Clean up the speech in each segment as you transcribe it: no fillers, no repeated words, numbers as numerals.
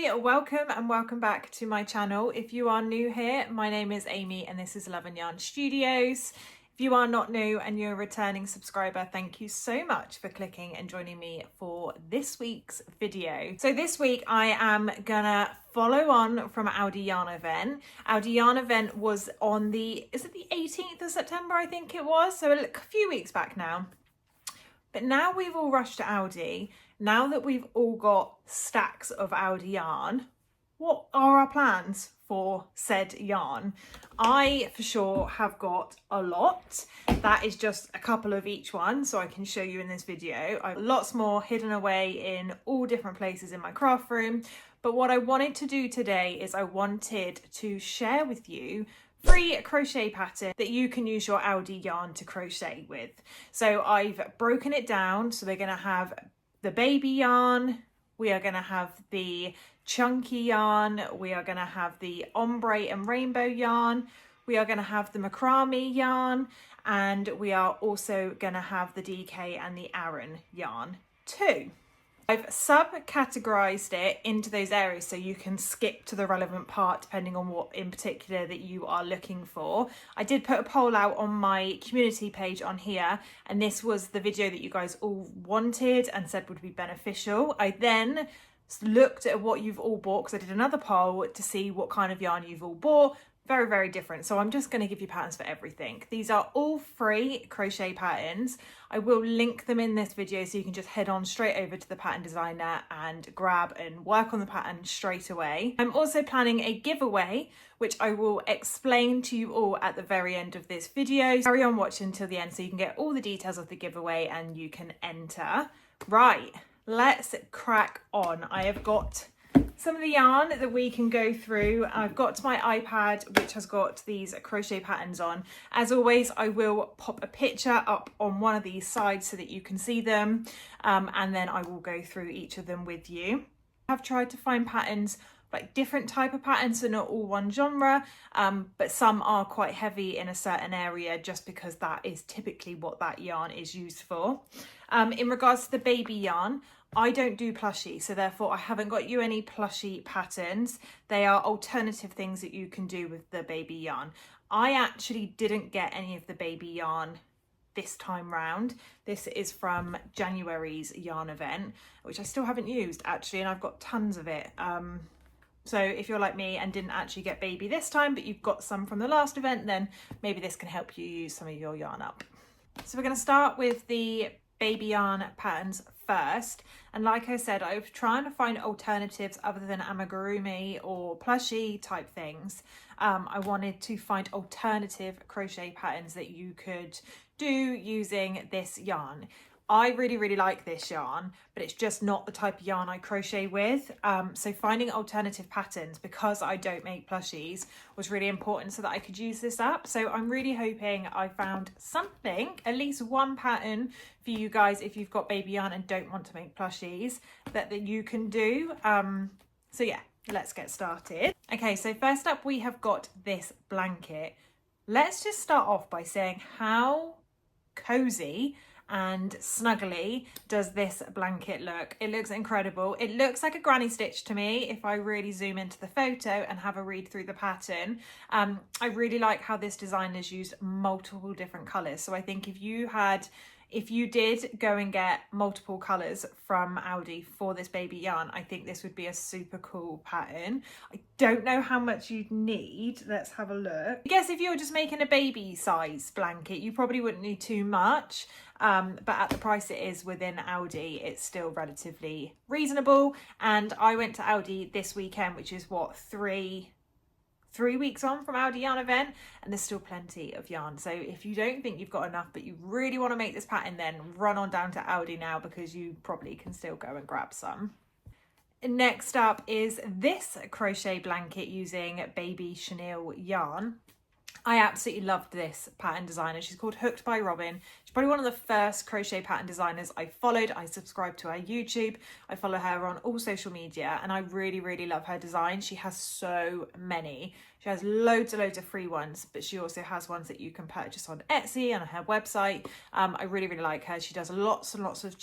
Hi, welcome and welcome back to my channel. If you are new here, my name is Amy and this is Love and Yarn Studios. If you are not new and you're a returning subscriber, thank you so much for clicking and joining me for this week's video. So this week I am gonna follow on from Aldi Yarn event. Aldi Yarn event was on the 18th of September, I think it was, so a few weeks back now. But now we've all rushed to Aldi. Now that we've all got stacks of Aldi yarn, what are our plans for said yarn? I, for sure, have got a lot. That is just a couple of each one, so I can show you in this video. I have lots more hidden away in all different places in my craft room. But what I wanted to do today is I wanted to share with you 3 crochet patterns that you can use your Aldi yarn to crochet with. So I've broken it down. So we're going to have the baby yarn, we are going to have the chunky yarn, we are going to have the ombre and rainbow yarn, we are going to have the macrame yarn, and we are also going to have the DK and the Aran yarn too. I've subcategorized it into those areas so you can skip to the relevant part depending on what in particular that you are looking for. I did put a poll out on my community page on here, and this was the video that you guys all wanted and said would be beneficial. I then looked at what you've all bought because I did another poll to see what kind of yarn you've all bought. Very, very different. So I'm just going to give you patterns for everything. These are all free crochet patterns. I will link them in this video so you can just head on straight over to the pattern designer and grab and work on the pattern straight away. I'm also planning a giveaway, which I will explain to you all at the very end of this video. Carry on watching until the end so you can get all the details of the giveaway and you can enter. Right, let's crack on. I have got some of the yarn that we can go through. I've got my iPad, which has got these crochet patterns on. As always, I will pop a picture up on one of these sides so that you can see them, and then I will go through each of them with you. I've tried to find patterns, like different type of patterns, so not all one genre, but some are quite heavy in a certain area just because that is typically what that yarn is used for. In regards to the baby yarn, I don't do plushie, so therefore I haven't got you any plushie patterns. They are alternative things that you can do with the baby yarn. I actually didn't get any of the baby yarn this time round. This is from January's yarn event, which I still haven't used actually, and I've got tons of it. So if you're like me and didn't actually get baby this time, but you've got some from the last event, then maybe this can help you use some of your yarn up. So we're going to start with the baby yarn patterns first, and like I said, I was trying to find alternatives other than amigurumi or plushie type things. I wanted to find alternative crochet patterns that you could do using this yarn. I really like this yarn, but it's just not the type of yarn I crochet with. So finding alternative patterns, because I don't make plushies, was really important so that I could use this up. So I'm really hoping I found something, at least one pattern for you guys if you've got baby yarn and don't want to make plushies, that you can do. So yeah, let's get started. Okay, so first up we have got this blanket. Let's just start off by saying how cozy and snuggly does this blanket look. It looks incredible. It looks like a granny stitch to me if I really zoom into the photo and have a read through the pattern. I really like how this designer's used multiple different colours. So I think if you did go and get multiple colours from Aldi for this baby yarn, I think this would be a super cool pattern. I don't know how much you'd need. Let's have a look. I guess if you were just making a baby size blanket, you probably wouldn't need too much. But at the price it is within Aldi, it's still relatively reasonable. And I went to Aldi this weekend, which is what, three weeks on from Aldi yarn event, and there's still plenty of yarn. So if you don't think you've got enough but you really want to make this pattern, then run on down to Aldi now, because you probably can still go and grab some. Next up is this crochet blanket using baby chenille yarn. I absolutely loved this pattern designer. She's called Hooked by Robin. She's probably one of the first crochet pattern designers I followed. I subscribe to her YouTube. I follow her on all social media, and I really, really love her design. She has so many. She has loads and loads of free ones, but she also has ones that you can purchase on Etsy and on her website. I really, really like her. She does lots and lots of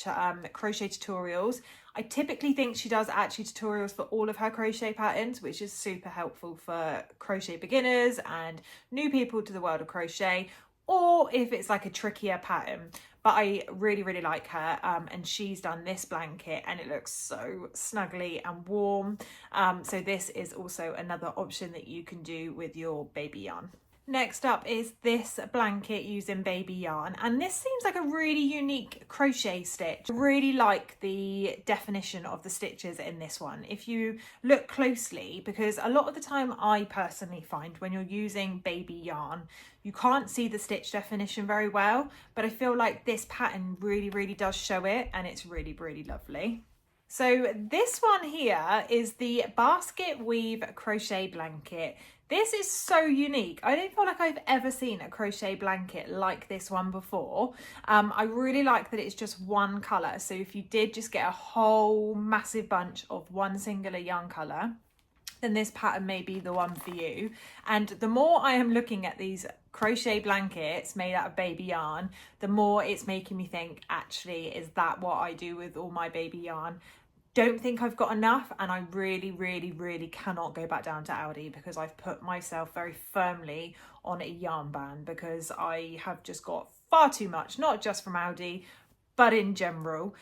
crochet tutorials. I typically think she does actually tutorials for all of her crochet patterns, which is super helpful for crochet beginners and new people to the world of crochet, or if it's like a trickier pattern. But I really, really like her, and she's done this blanket and it looks so snuggly and warm. So this is also another option that you can do with your baby yarn. Next up is this blanket using baby yarn, and this seems like a really unique crochet stitch. I really like the definition of the stitches in this one if you look closely, because a lot of the time I personally find when you're using baby yarn you can't see the stitch definition very well, but I feel like this pattern really, really does show it, and it's really, really lovely. So this one here is the basket weave crochet blanket. This is so unique. I don't feel like I've ever seen a crochet blanket like this one before. I really like that it's just one colour. So if you did just get a whole massive bunch of one singular yarn colour, then this pattern may be the one for you. And the more I am looking at these crochet blankets made out of baby yarn, the more it's making me think, actually, is that what I do with all my baby yarn? Don't think I've got enough, and I really, really, really cannot go back down to Aldi, because I've put myself very firmly on a yarn ban, because I have just got far too much, not just from Aldi, but in general.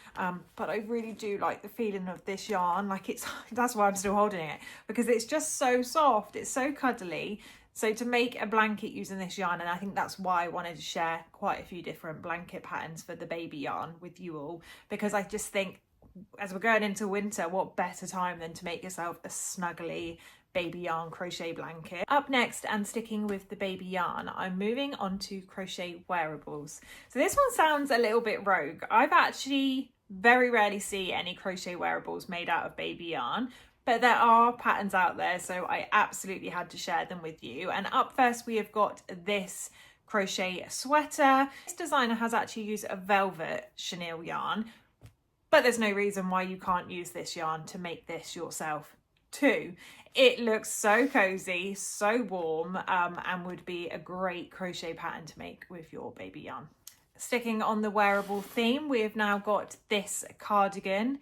But I really do like the feeling of this yarn. Like that's why I'm still holding it, because it's just so soft, it's so cuddly. So to make a blanket using this yarn, and I think that's why I wanted to share quite a few different blanket patterns for the baby yarn with you all, because I just think as we're going into winter, what better time than to make yourself a snuggly baby yarn crochet blanket. Up next, and sticking with the baby yarn, I'm moving on to crochet wearables. So this one sounds a little bit rogue. I've actually very rarely see any crochet wearables made out of baby yarn, but there are patterns out there, so I absolutely had to share them with you. And up first we have got this crochet sweater. This designer has actually used a velvet chenille yarn, but there's no reason why you can't use this yarn to make this yourself too. It looks so cozy, so warm, and would be a great crochet pattern to make with your baby yarn. Sticking on the wearable theme, we have now got this cardigan.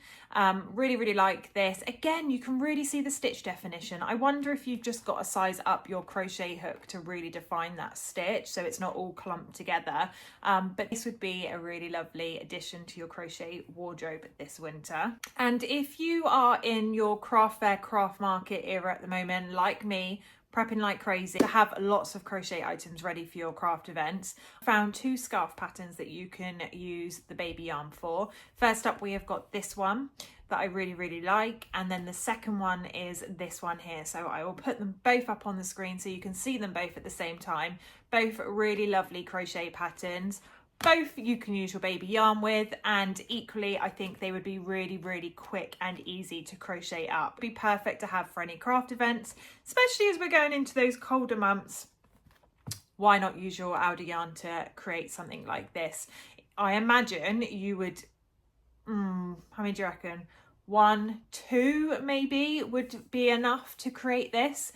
Really, really like this. Again, you can really see the stitch definition. I wonder if you've just got to size up your crochet hook to really define that stitch so it's not all clumped together. But this would be a really lovely addition to your crochet wardrobe this winter. And if you are in your craft fair, craft market era at the moment, like me, prepping like crazy to have lots of crochet items ready for your craft events, I found two scarf patterns that you can use the baby yarn for. First up, we have got this one that I really, really like, and then the second one is this one here. So I will put them both up on the screen so you can see them both at the same time. Both really lovely crochet patterns. Both you can use your baby yarn with, and equally I think they would be really, really quick and easy to crochet up. Be perfect to have for any craft events, especially as we're going into those colder months. Why not use your Aldi yarn to create something like this? I imagine you would, how many do you reckon? 1, 2 maybe would be enough to create this.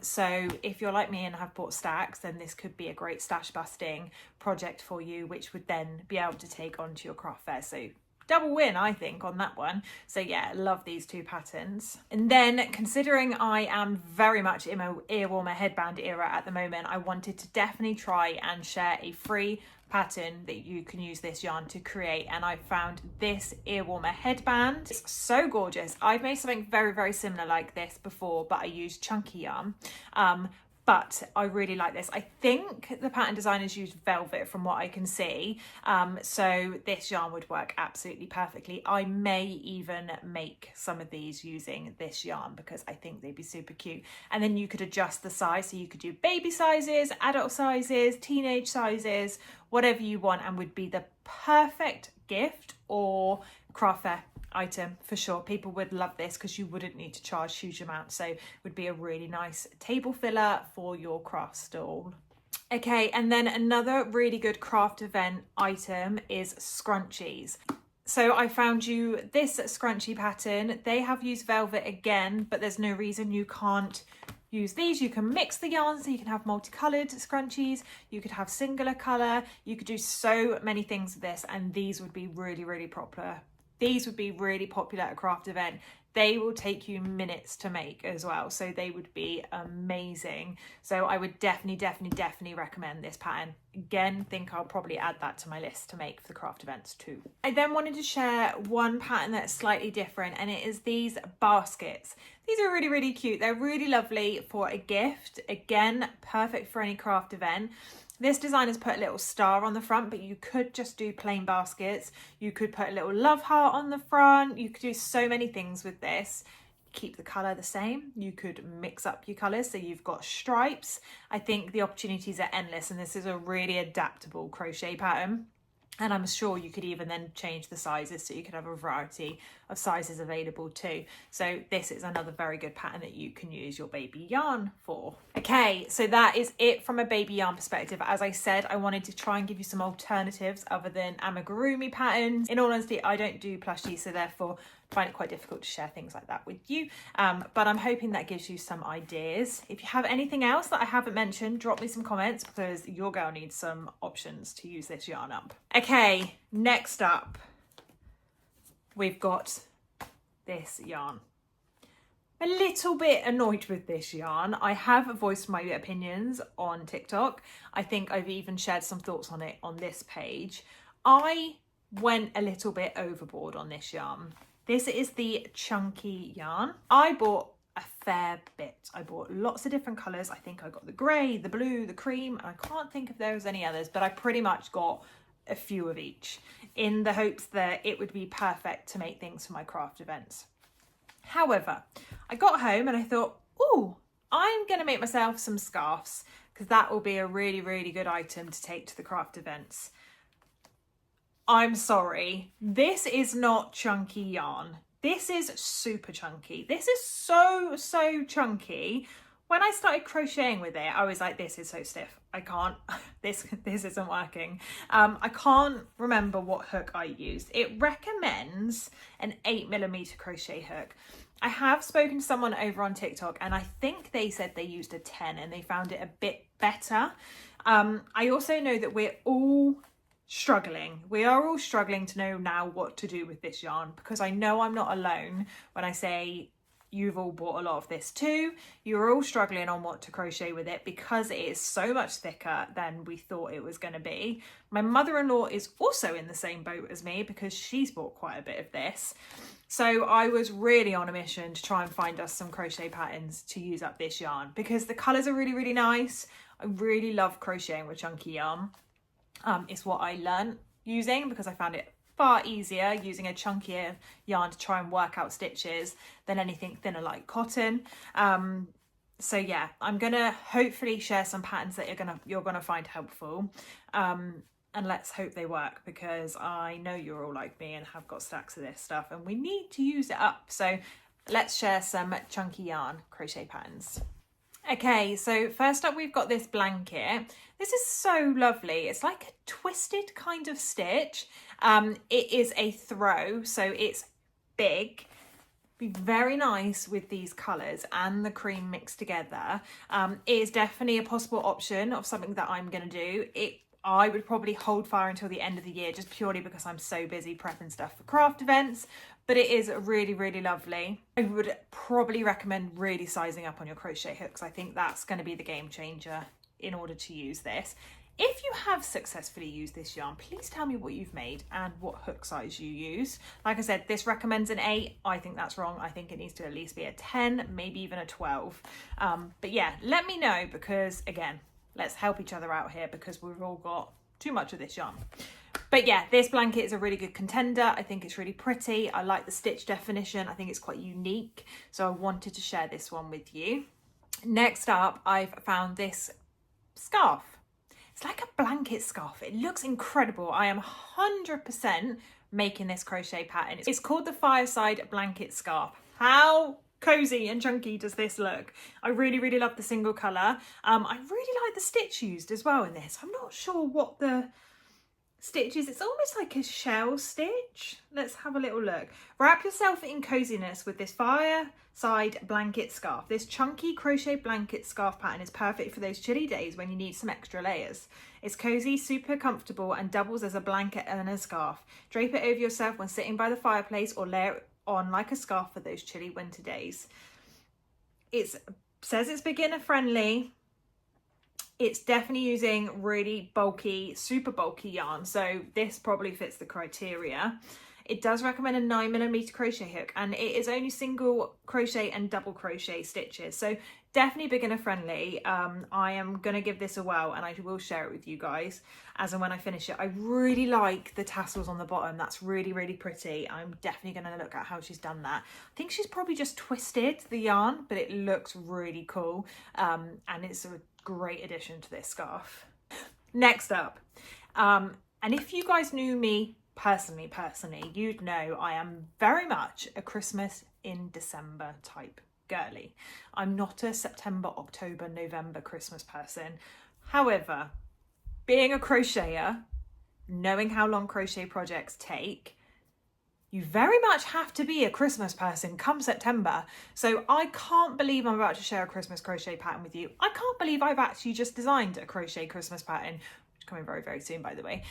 So if you're like me and have bought stacks, then this could be a great stash busting project for you, which would then be able to take onto your craft fair. So double win, I think, on that one. So yeah, love these two patterns. And then, considering I am very much in my ear warmer headband era at the moment, I wanted to definitely try and share a free pattern that you can use this yarn to create, and I found this ear warmer headband. It's so gorgeous. I've made something very, very similar like this before, but I used chunky yarn. But I really like this. I think the pattern designers used velvet from what I can see. So this yarn would work absolutely perfectly. I may even make some of these using this yarn because I think they'd be super cute. And then you could adjust the size. So you could do baby sizes, adult sizes, teenage sizes, whatever you want, and would be the perfect gift or craft fair item for sure. People would love this because you wouldn't need to charge huge amounts, so it would be a really nice table filler for your craft stall. Okay, and then another really good craft event item is scrunchies. So I found you this scrunchie pattern. They have used velvet again, but there's no reason you can't use these. You can mix the yarns, so you can have multicolored scrunchies, you could have singular color, you could do so many things with this, and these would be really, really popular. These would be really popular at a craft event. They will take you minutes to make as well, so they would be amazing. So I would definitely recommend this pattern. Again, think I'll probably add that to my list to make for the craft events too. I then wanted to share one pattern that's slightly different, and it is these baskets. These are really, really cute. They're really lovely for a gift. Again, perfect for any craft event. This design has put a little star on the front, but you could just do plain baskets. You could put a little love heart on the front. You could do so many things with this. Keep the colour the same. You could mix up your colours, so you've got stripes. I think the opportunities are endless, and this is a really adaptable crochet pattern. And I'm sure you could even then change the sizes, so you could have a variety of sizes available too. So this is another very good pattern that you can use your baby yarn for. Okay, so that is it from a baby yarn perspective. As I said, I wanted to try and give you some alternatives other than amigurumi patterns. In all honesty, I don't do plushie, so therefore I find it quite difficult to share things like that with you. But I'm hoping that gives you some ideas. If you have anything else that I haven't mentioned, drop me some comments, because your girl needs some options to use this yarn up. Okay, next up, we've got this yarn. A little bit annoyed with this yarn. I have voiced my opinions on TikTok. I think I've even shared some thoughts on it on this page. I went a little bit overboard on this yarn. This is the chunky yarn. I bought a fair bit. I bought lots of different colours. I think I got the grey, the blue, the cream, and I can't think if there was any others, but I pretty much got a few of each in the hopes that it would be perfect to make things for my craft events. However, I got home and I thought, oh, I'm going to make myself some scarves, because that will be a really, really good item to take to the craft events. I'm sorry, this is not chunky yarn. This is super chunky. This is so chunky. When I started crocheting with it, I was like, this is so stiff. I can't, this isn't working. I can't remember what hook I used. It recommends an 8mm crochet hook. I have spoken to someone over on TikTok, and I think they said they used a 10 and they found it a bit better. I also know that we're all struggling. We are all struggling to know now what to do with this yarn, because I know I'm not alone when I say you've all bought a lot of this too. You're all struggling on what to crochet with it, because it is so much thicker than we thought it was going to be. My mother-in-law is also in the same boat as me, because she's bought quite a bit of this. So I was really on a mission to try and find us some crochet patterns to use up this yarn, because the colours are really, really nice. I really love crocheting with chunky yarn. It's what I learned using, because I found it far easier using a chunkier yarn to try and work out stitches than anything thinner like cotton. So yeah, I'm gonna hopefully share some patterns that you're gonna find helpful, and let's hope they work, because I know you're all like me and have got stacks of this stuff and we need to use it up. So let's share some chunky yarn crochet patterns. Okay, so first up we've got this blanket. This is so lovely. It's like a twisted kind of stitch. It is a throw, so it's big. Be very nice with these colours and the cream mixed together. It is definitely a possible option of something that I'm going to do. I would probably hold fire until the end of the year, just purely because I'm so busy prepping stuff for craft events, but it is really, really lovely. I would probably recommend really sizing up on your crochet hooks. I think that's going to be the game changer in order to use this. If you have successfully used this yarn, please tell me what you've made and what hook size you use. Like I said, this recommends an 8. I think that's wrong. I think it needs to at least be a 10, maybe even a 12. But yeah, let me know, because again, let's help each other out here, because we've all got too much of this yarn. But yeah, this blanket is a really good contender. I think it's really pretty. I like the stitch definition. I think it's quite unique. So I wanted to share this one with you. Next up, I've found this scarf. It's like a blanket scarf. It looks incredible. I am 100% making this crochet pattern. It's called the Fireside Blanket Scarf. How cozy and chunky does this look. I really, really love the single colour. I really like the stitch used as well in this. I'm not sure what the stitch is. It's almost like a shell stitch. Let's have a little look. Wrap yourself in coziness with this fireside blanket scarf. This chunky crochet blanket scarf pattern is perfect for those chilly days when you need some extra layers. It's cozy, super comfortable, and doubles as a blanket and a scarf. Drape it over yourself when sitting by the fireplace or layer it on like a scarf for those chilly winter days. It says it's beginner friendly. It's definitely using really bulky, super bulky yarn, so this probably fits the criteria. It does recommend a 9mm crochet hook, and it is only single crochet and double crochet stitches, so definitely beginner friendly. I am going to give this a whirl, and I will share it with you guys as and when I finish it. I really like the tassels on the bottom. That's really, really pretty. I'm definitely going to look at how she's done that. I think she's probably just twisted the yarn, but it looks really cool, and it's a great addition to this scarf. Next up, and if you guys knew me personally, you'd know I am very much a Christmas in December type girly. I'm not a September, October, November Christmas person. However, being a crocheter, knowing how long crochet projects take, you very much have to be a Christmas person come September. So I can't believe I'm about to share a Christmas crochet pattern with you. I can't believe I've actually just designed a crochet Christmas pattern, which is coming very, very soon, by the way.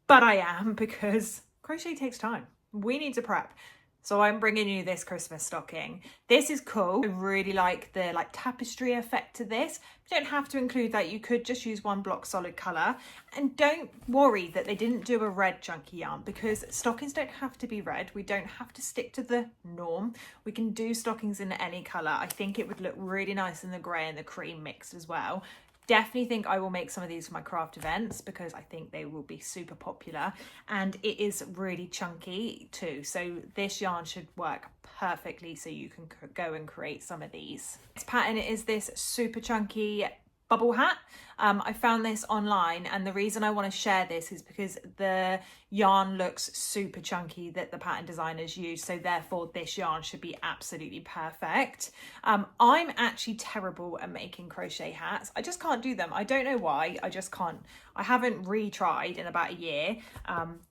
But I am, because crochet takes time. We need to prep. So I'm bringing you this Christmas stocking. This is cool. I really like the tapestry effect to this. You don't have to include that. You could just use one block solid colour. And don't worry that they didn't do a red chunky yarn, because stockings don't have to be red. We don't have to stick to the norm. We can do stockings in any colour. I think it would look really nice in the grey and the cream mixed as well. Definitely think I will make some of these for my craft events, because I think they will be super popular, and it is really chunky too, so this yarn should work perfectly so you can go and create some of these. This pattern is this super chunky bubble hat. I found this online, and the reason I want to share this is because the yarn looks super chunky that the pattern designers used, so therefore this yarn should be absolutely perfect. I'm actually terrible at making crochet hats. I just can't do them. I don't know why. I just can't. I haven't retried in about a year,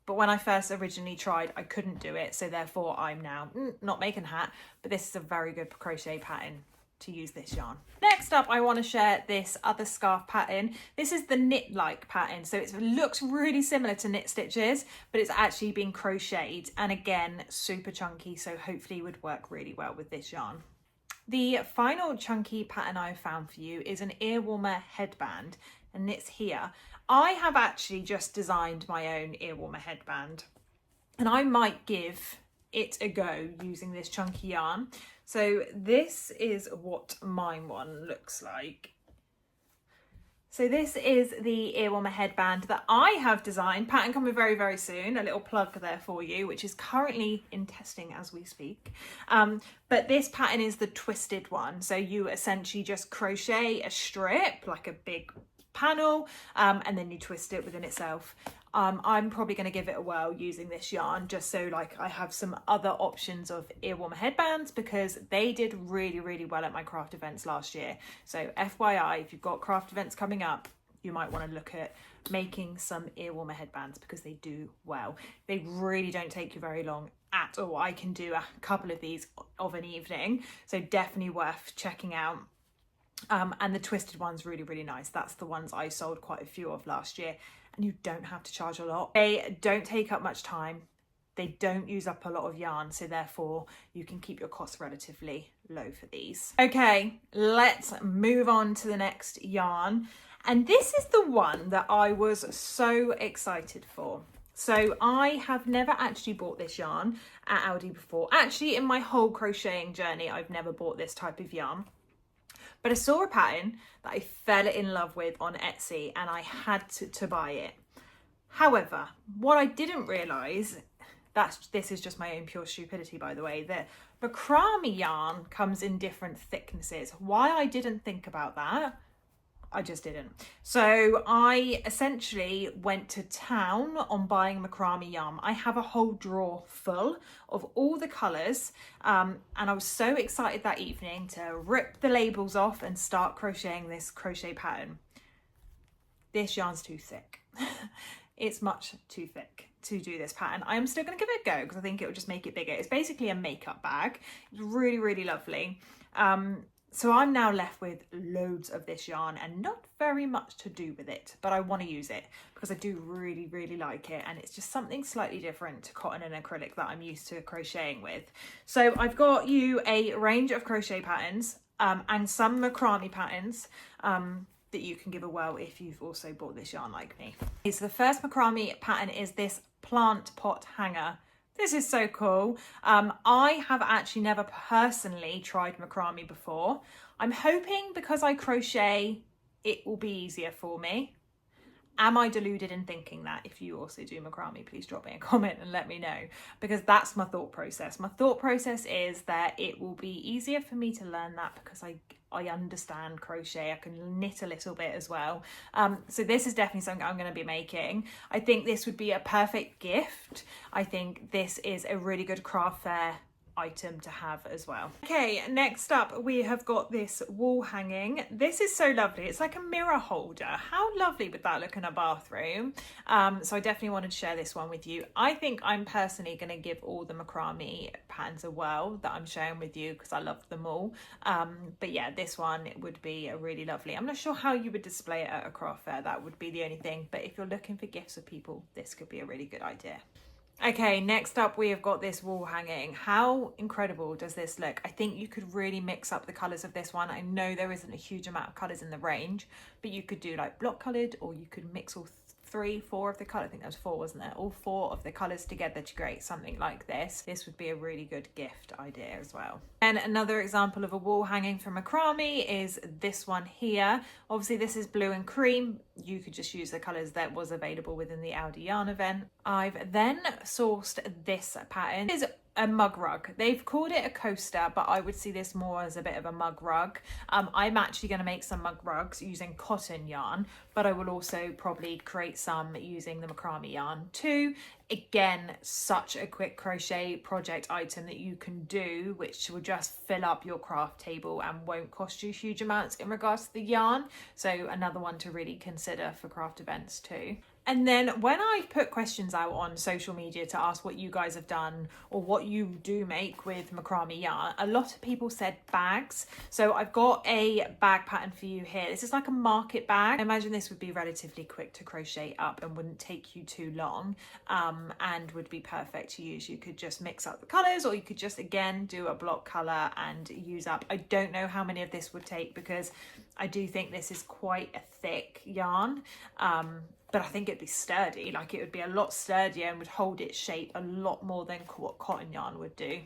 but when I first originally tried, I couldn't do it, so therefore I'm now not making a hat, but this is a very good crochet pattern to use this yarn. Next up, I want to share this other scarf pattern. This is the knit-like pattern, so it looks really similar to knit stitches, but it's actually been crocheted, and again super chunky, so hopefully would work really well with this yarn. The final chunky pattern I've found for you is an ear warmer headband, and it's here. I have actually just designed my own ear warmer headband, and I might give it a go using this chunky yarn. So this is what mine one looks like. So this is the ear warmer headband that I have designed. Pattern coming very, very soon. A little plug there for you, which is currently in testing as we speak. But this pattern is the twisted one. So you essentially just crochet a strip, like a big panel, and then you twist it within itself. I'm probably going to give it a whirl using this yarn, just so I have some other options of ear warmer headbands, because they did really, really well at my craft events last year. So FYI, if you've got craft events coming up, you might want to look at making some ear warmer headbands, because they do well. They really don't take you very long at all. I can do a couple of these of an evening, so definitely worth checking out. And the twisted one's really, really nice. That's the ones I sold quite a few of last year, and you don't have to charge a lot. They don't take up much time. They don't use up a lot of yarn, so therefore you can keep your costs relatively low for these. Okay, let's move on to the next yarn. And this is the one that I was so excited for. So I have never actually bought this yarn at Aldi before. Actually, in my whole crocheting journey, I've never bought this type of yarn. But I saw a pattern that I fell in love with on Etsy, and I had to buy it. However, what I didn't realise, this is just my own pure stupidity, by the way, that Macrame yarn comes in different thicknesses. Why I didn't think about that, I just didn't. So I essentially went to town on buying macrame yarn. I have a whole drawer full of all the colours, and I was so excited that evening to rip the labels off and start crocheting this crochet pattern. This yarn's too thick. It's much too thick to do this pattern. I am still going to give it a go because I think it will just make it bigger. It's basically a makeup bag. It's really, really lovely. So I'm now left with loads of this yarn and not very much to do with it, but I want to use it because I do really, really like it. And it's just something slightly different to cotton and acrylic that I'm used to crocheting with. So I've got you a range of crochet patterns and some macrame patterns that you can give a whirl if you've also bought this yarn like me. Okay, so the first macrame pattern is this plant pot hanger. This is so cool. I have actually never personally tried macrame before. I'm hoping because I crochet, it will be easier for me. Am I deluded in thinking that? If you also do macrame, please drop me a comment and let me know, because that's my thought process. My thought process is that it will be easier for me to learn that because I understand crochet. I can knit a little bit as well. So this is definitely something I'm going to be making. I think this would be a perfect gift. I think this is a really good craft fair item to have as well. Okay, next up we have got this wall hanging. This is so lovely. It's like a mirror holder. How lovely would that look in a bathroom? So I definitely wanted to share this one with you. I think I'm personally going to give all the macrame patterns a whirl that I'm sharing with you because I love them all. But yeah, this one would be a really lovely. I'm not sure how you would display it at a craft fair. That would be the only thing. But if you're looking for gifts for people, this could be a really good idea. Okay, next up we have got this wall hanging. How incredible does this look? I think you could really mix up the colours of this one. I know there isn't a huge amount of colours in the range, but you could do like block coloured, or you could mix all 4 of the colour. I think there was 4, wasn't there? All 4 of the colours together to create something like this. This would be a really good gift idea as well. And another example of a wall hanging from macrame is this one here. Obviously this is blue and cream. You could just use the colours that was available within the Aldi yarn event. I've then sourced this pattern. It is a mug rug. They've called it a coaster, but I would see this more as a bit of a mug rug. I'm actually going to make some mug rugs using cotton yarn, but I will also probably create some using the macrame yarn too. Again, such a quick crochet project item that you can do, which will just fill up your craft table and won't cost you huge amounts in regards to the yarn. So another one to really consider for craft events too. And then when I put questions out on social media to ask what you guys have done or what you do make with macrame yarn, a lot of people said bags. So I've got a bag pattern for you here. This is like a market bag. I imagine this would be relatively quick to crochet up and wouldn't take you too long, and would be perfect to use. You could just mix up the colours, or you could just again do a block colour and use up. I don't know how many of this would take because I do think this is quite a thick yarn. But I think it'd be sturdy, like it would be a lot sturdier and would hold its shape a lot more than what cotton yarn would do.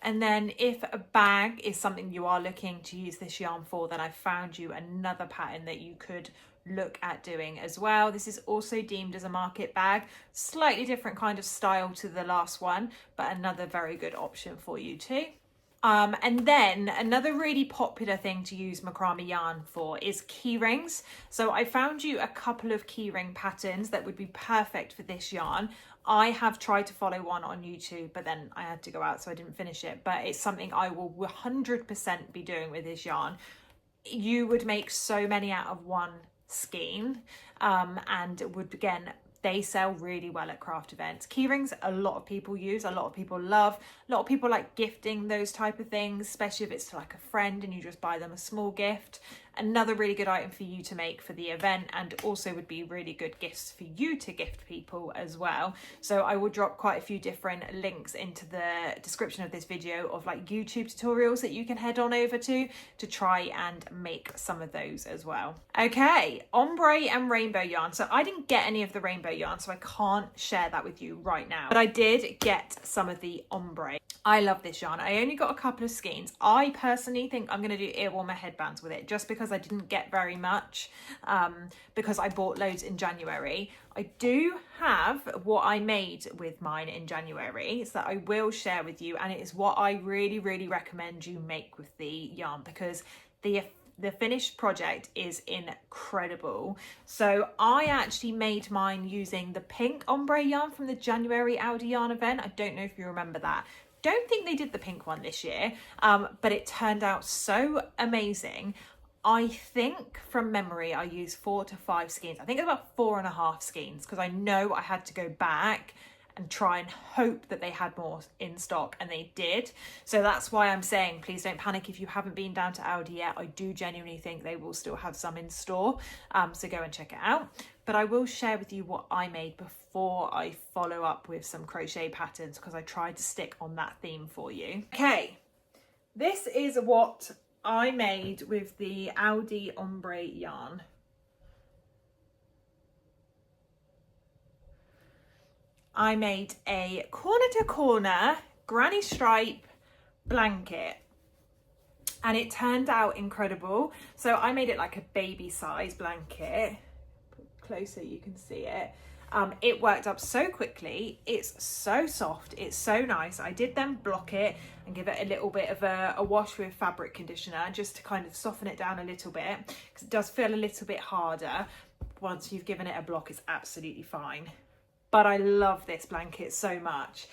And then if a bag is something you are looking to use this yarn for, then I found you another pattern that you could look at doing as well. This is also deemed as a market bag, slightly different kind of style to the last one, but another very good option for you too. And then another really popular thing to use macrame yarn for is key rings. So I found you a couple of key ring patterns that would be perfect for this yarn. I have tried to follow one on YouTube, but then I had to go out, so I didn't finish it. But it's something I will 100% be doing with this yarn. You would make so many out of one skein, and would, again, they sell really well at craft events. Key rings, a lot of people use, a lot of people love, a lot of people like gifting those type of things, especially if it's to like a friend and you just buy them a small gift. Another really good item for you to make for the event, and also would be really good gifts for you to gift people as well. So I will drop quite a few different links into the description of this video of like YouTube tutorials that you can head on over to try and make some of those as well. Okay, ombre and rainbow yarn. So I didn't get any of the rainbow yarn, so I can't share that with you right now, but I did get some of the ombre. I love this yarn. I only got a couple of skeins. I personally think I'm going to do ear warmer headbands with it, just because I didn't get very much, because I bought loads in January. I do have what I made with mine in January, so that I will share with you, and it is what I really, really recommend you make with the yarn, because the finished project is incredible. So I actually made mine using the pink ombre yarn from the January Aldi yarn event. I don't know if you remember that. Don't think they did the pink one this year, but it turned out so amazing. I think from memory I used 4 to 5 skeins. I think it's about 4.5 skeins, because I know I had to go back and try and hope that they had more in stock, and they did. So that's why I'm saying please don't panic if you haven't been down to Aldi yet. I do genuinely think they will still have some in store, so go and check it out. But I will share with you what I made before I follow up with some crochet patterns, because I tried to stick on that theme for you. Okay, this is what I made with the Aldi Ombre yarn. I made a corner to corner granny stripe blanket, and it turned out incredible. So I made it like a baby size blanket. Closer you can see it. It worked up so quickly. It's so soft, it's so nice. I did then block it and give it a little bit of a wash with fabric conditioner, just to kind of soften it down a little bit, because it does feel a little bit harder. Once you've given it a block, it's absolutely fine. But I love this blanket so much.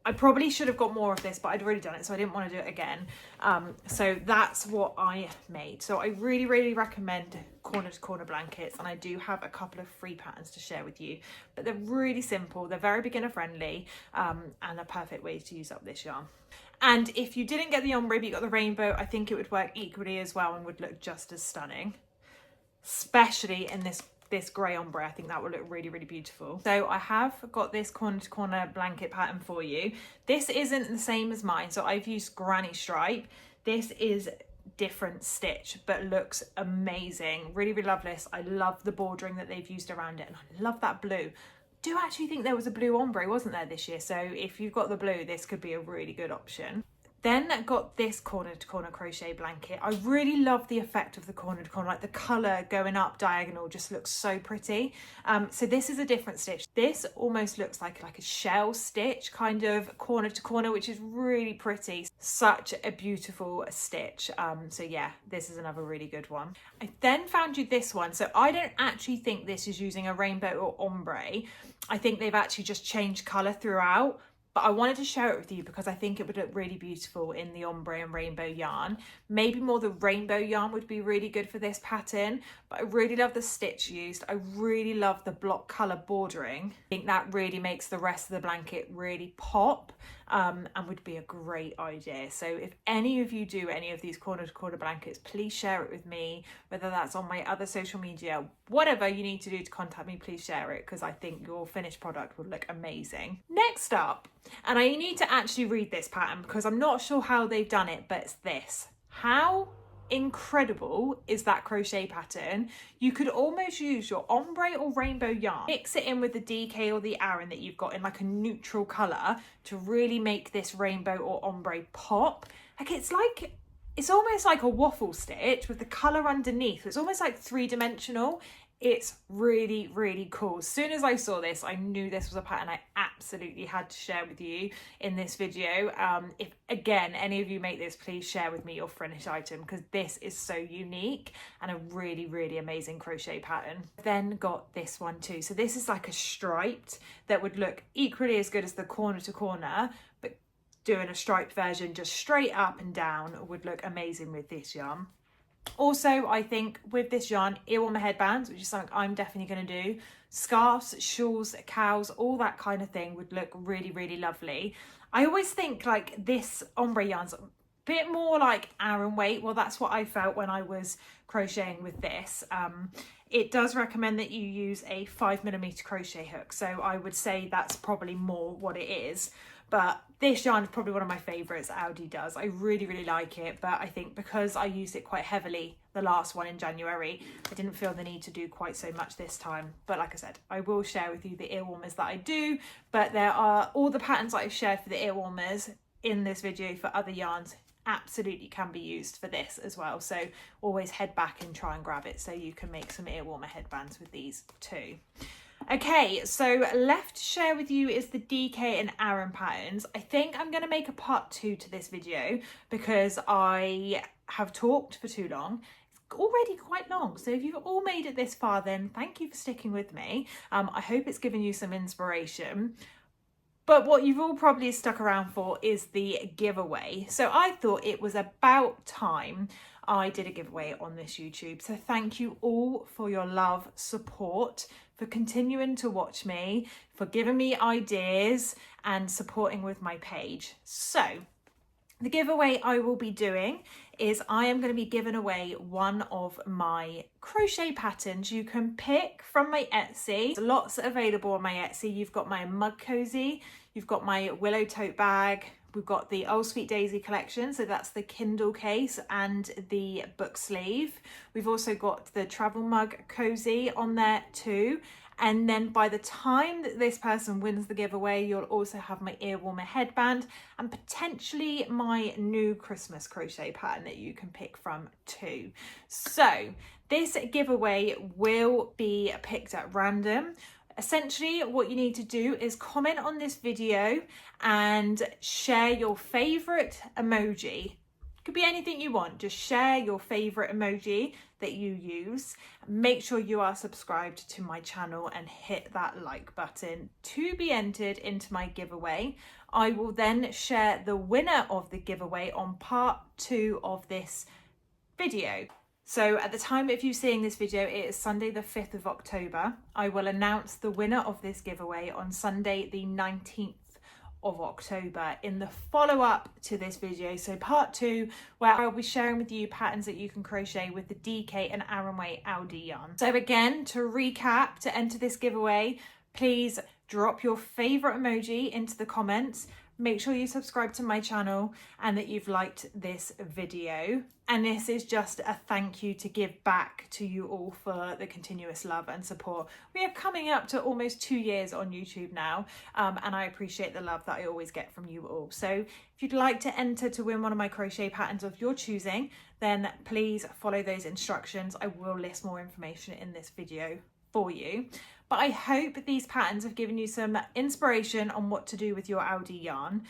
I probably should have got more of this, but I'd already done it, so I didn't want to do it again. So that's what I made. So I really, really recommend corner to corner blankets, and I do have a couple of free patterns to share with you. But they're really simple, they're very beginner friendly, and a perfect way to use up this yarn. And if you didn't get the ombre but you got the rainbow, I think it would work equally as well and would look just as stunning, especially in this grey ombre. I think that will look really, really beautiful. So I have got this corner to corner blanket pattern for you. This isn't the same as mine, so I've used granny stripe. This is different stitch, but looks amazing. Really, really love this. I love the bordering that they've used around it, and I love that blue. Do actually think there was a blue ombre, wasn't there, this year? So if you've got the blue, this could be a really good option. Then got this corner to corner crochet blanket. I really love the effect of the corner to corner, like the colour going up diagonal just looks so pretty. So this is a different stitch. This almost looks like a shell stitch kind of corner to corner, which is really pretty. Such a beautiful stitch. So yeah, this is another really good one. I then found you this one. So I don't actually think this is using a rainbow or ombre. I think they've actually just changed colour throughout. But I wanted to share it with you because I think it would look really beautiful in the ombre and rainbow yarn. Maybe more the rainbow yarn would be really good for this pattern, but I really love the stitch used. I really love the block colour bordering. I think that really makes the rest of the blanket really pop, and would be a great idea. So if any of you do any of these corner to corner blankets, please share it with me, whether that's on my other social media, whatever you need to do to contact me, please share it, because I think your finished product would look amazing. Next up, and I need to actually read this pattern because I'm not sure how they've done it, but it's this. How incredible is that crochet pattern? You could almost use your ombre or rainbow yarn, mix it in with the DK or the Aran that you've got in like a neutral colour to really make this rainbow or ombre pop. Like it's almost like a waffle stitch with the colour underneath. It's almost like 3-dimensional. It's really, really cool. As soon as I saw this, I knew this was a pattern I absolutely had to share with you in this video. If, again, any of you make this, please share with me your finished item, because this is so unique and a really, really amazing crochet pattern. Then got this one too. So this is like a striped that would look equally as good as the corner to corner, but doing a striped version just straight up and down would look amazing with this yarn. Also, I think with this yarn, earwarmer headbands, which is something I'm definitely going to do, scarves, shawls, cows, all that kind of thing would look really, really lovely. I always think like this ombre yarn's a bit more like Aran weight. Well, that's what I felt when I was crocheting with this. It does recommend that you use a 5mm crochet hook, so I would say that's probably more what it is. But this yarn is probably one of my favourites Aldi does. I really, really like it, but I think because I used it quite heavily, the last one in January, I didn't feel the need to do quite so much this time. But like I said, I will share with you the earwarmers that I do, but there are all the patterns that I've shared for the earwarmers in this video for other yarns absolutely can be used for this as well. So always head back and try and grab it so you can make some earwarmer headbands with these too. Okay, so left to share with you is the DK and Aran patterns. I think I'm going to make a part 2 to this video because I have talked for too long. It's already quite long, so if you've all made it this far, then thank you for sticking with me. I hope it's given you some inspiration. But what you've all probably stuck around for is the giveaway. So I thought it was about time I did a giveaway on this YouTube. So thank you all for your love, support, for continuing to watch me, for giving me ideas and supporting with my page. So the giveaway I will be doing is I am going to be giving away one of my crochet patterns. You can pick from my Etsy. There's lots available on my Etsy. You've got my mug cozy, you've got my willow tote bag, we've got the Oh Sweet Daisy collection, so that's the Kindle case and the book sleeve. We've also got the travel mug cozy on there too. And then by the time that this person wins the giveaway, you'll also have my ear warmer headband and potentially my new Christmas crochet pattern that you can pick from too. So this giveaway will be picked at random. Essentially, what you need to do is comment on this video and share your favorite emoji. Could be anything you want. Just share your favorite emoji that you use. Make sure you are subscribed to my channel and hit that like button to be entered into my giveaway. I will then share the winner of the giveaway on part 2 of this video. So at the time of you seeing this video, it is Sunday the 5th of October. I will announce the winner of this giveaway on Sunday the 19th of October in the follow-up to this video, so part 2, where I'll be sharing with you patterns that you can crochet with the DK and Aranway Aldi yarn. So again, to recap, to enter this giveaway, please drop your favorite emoji into the comments. Make sure you subscribe to my channel and that you've liked this video. And this is just a thank you to give back to you all for the continuous love and support. We are coming up to almost 2 years on YouTube now, and I appreciate the love that I always get from you all. So if you'd like to enter to win one of my crochet patterns of your choosing, then please follow those instructions. I will list more information in this video for you. But I hope these patterns have given you some inspiration on what to do with your Aldi yarn.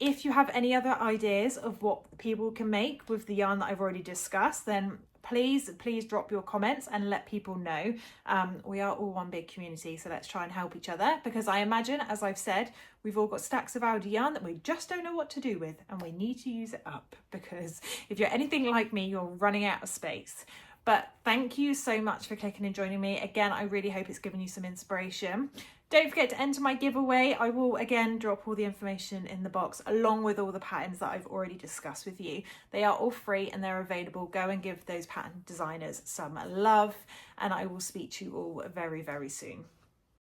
If you have any other ideas of what people can make with the yarn that I've already discussed, then please drop your comments and let people know. We are all one big community, so let's try and help each other, because I imagine, as I've said, we've all got stacks of Aldi yarn that we just don't know what to do with, and we need to use it up, because if you're anything like me, you're running out of space. But thank you so much for clicking and joining me. Again, I really hope it's given you some inspiration. Don't forget to enter my giveaway. I will again drop all the information in the box along with all the patterns that I've already discussed with you. They are all free and they're available. Go and give those pattern designers some love, and I will speak to you all very, very soon.